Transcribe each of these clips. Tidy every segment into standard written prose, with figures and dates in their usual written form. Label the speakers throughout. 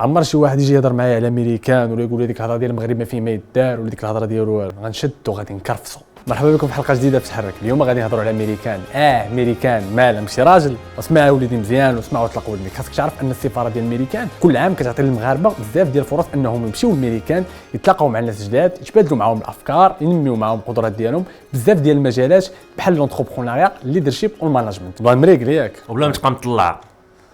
Speaker 1: عمر شي واحد يجي يهضر معايا على امريكان ولا يقول لي ديك الهضره ديال المغرب ما فيه ما يدار ولا ديك الهضره ديالو غنشدو غادي نكرفصو. مرحبا بكم في حلقه جديده في تحرك. اليوم غادي نهضروا على امريكان. امريكان مالها ماشي راجل. اسمع وليدي مزيان واسمعوا وطلقوا ودنك. خاصك تعرف ان السفاره ديال امريكان كل عام كتعطي للمغاربه بزاف ديال الفرص انهم يمشيو لامريكان يتلاقاو مع الناس جداد، يتبادلوا معاهم الافكار، ينميو معاهم القدرات ديالهم بزاف ديال المجالات بحال لونتربرونيا، ليدرشيب والمانجمنت. بغا مريق ياك
Speaker 2: وبلا ما تبقى مطلع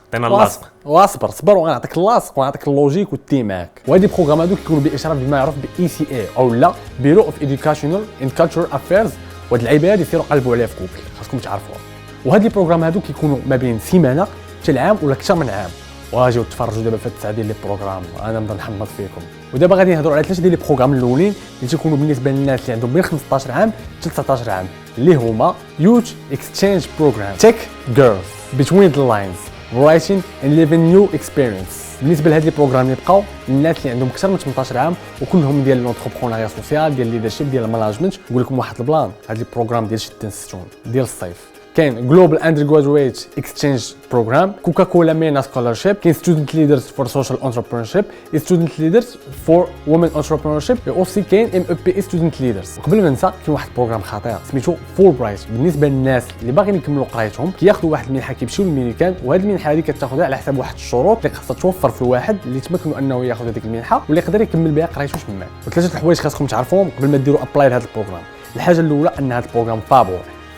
Speaker 2: عطينا اللاصق
Speaker 1: واصبر وغنعطيك اللاصق وغنعطيك اللوجيك والتي معاك. وهذه البروغرام هذو كيكونوا باشراف بما يعرف باي سي اي او لا بيرو اوف ايديوكيشنال اند كالتشرال افيرز. وهاد اللعيبه هادي سيروا قلبوا عليها في جوجل خاصكم تعرفوها. وهاد البروغرام هادو كيكونوا ما بين سيمانه حتى العام ولا اكثر من عام. واجيو تفرجوا دابا في التسعه ديال لي بروغرام انا نبدا نحمض فيكم. ودابا غادي نهضروا على ثلاثه ديال لي بروغرام الاولين اللي تيكونوا بالنسبه للناس اللي عندهم بين 15 عام حتى 19 عام اللي هما يوث اكسشينج بروغرام، تيك جيرلز، بتوين ذا لاينز، writing and living new experience. بالنسبه لهاد لي بروغرام اللي بقاو الناس اللي عندهم اكثر من 18 عام وكلهم ديال لونتربرونيا سوسيال، ديال ليدرشيب، ديال المانجمنت. نقول لكم واحد البلان، هاد لي بروغرام ديال شتان الستون ديال الصيف. كاين جلوبال اندرجرادويت اكسشينج بروغرام، كوكاكولا مينا سكولارشيب، كاين ستودنت ليدرز فور سوشيال انتربرونورشيب، ستودنت ليدرز فور وومن انتربرونورشيب، اوسي كاين ام او بي ستودنت ليدرز. قبل ما ننسى كاين واحد البروغرام خطير سميتو فول برايت بالنسبه للناس اللي باغيين يكملوا قرايتهم، كياخذوا واحد المنحه كيمشيو للميريكان. وهاد المنحه هذه كتاخذها على حساب واحد الشروط اللي خاصها توفر في الواحد اللي تمكنوا انه ياخذ هذيك المنحه واللي يقدر يكمل بها قرايته تما. وثلاثه الحوايج خاصكم تعرفوهم قبل ما ديروا ابلاي لهذا البروغرام. الحاجه الاولى ان هذا البروغرام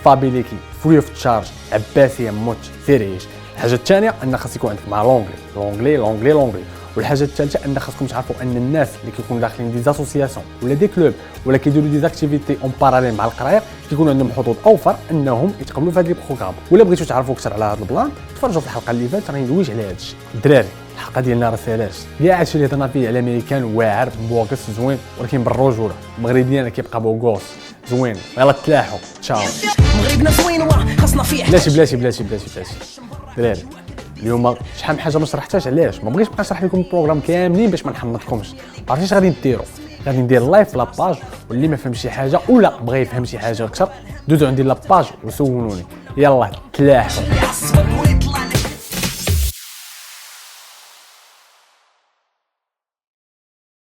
Speaker 1: فابيليكي فري اوف تشارج، عباسيه موت سير عيش. الحاجه الثانيه ان خاص يكون عندك مع لونغلي. والحاجه الثالثه ان خاصكم تعرفوا ان الناس اللي كيكونوا داخلين دي زاسوسياسيون ولا دي كلوب ولا كيديروا دي زاكتيفيتي اون باراليل مع القرايه كيكون عندهم حظوظ اوفر انهم يتقبلوا في هذا البروغرام. ولا بغيتوا تعرفوا اكثر على هذا البلان تفرجوا في الحلقه اللي فاتت، راني ندويش على هذا الشيء. الدراري الحلقه ديالنا راه سالاش كاع هادشي اللي هضرنا فيه على الامريكان واعر بوغس زوين، ولكن بالرجوله المغربي انا كيبقى بوغوس زوين. يلا تلاحوا تشاو.
Speaker 3: مغربنا زوين خاصنا فيه.
Speaker 1: بلاتي دراري اليوم شحال من حاجه ما شرحتهاش. علاش ما بغيتش نبقى نشرح لكم البروغرام كاملين باش ما نحمضكمش. عرفتي اش غادي نديروا؟ غادي ندير لايف في لاباج، واللي ما فهمش شي حاجه ولا بغى يفهم شي حاجه اكثر دوزوا عندي لاباج وسولوني. يلا تلاحوا.